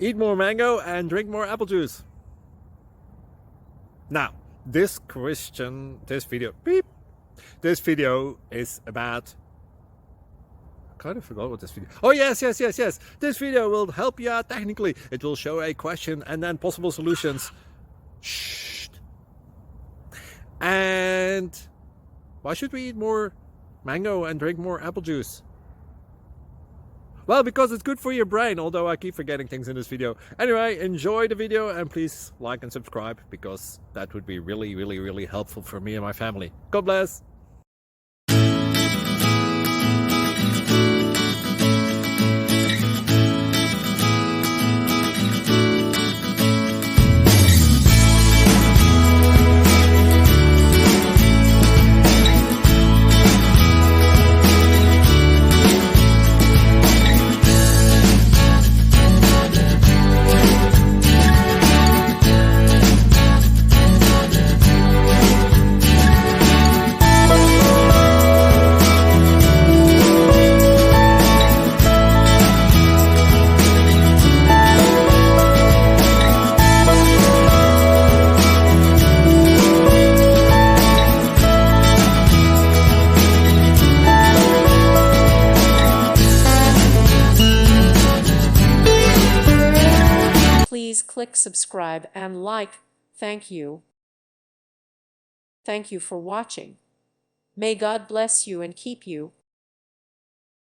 Eat more mango and drink more apple juice. Now, this video is about, I kind of forgot what this video. Oh, yes. This video will help you out technically. It will show a question and then possible solutions. Shh. And why should we eat more mango and drink more apple juice? Well, because it's good for your brain, although I keep forgetting things in this video. Anyway, enjoy the video and please like and subscribe, because that would be really helpful for me and my family. God bless! Please click subscribe and like. Thank you. Thank you for watching. May God bless you and keep you.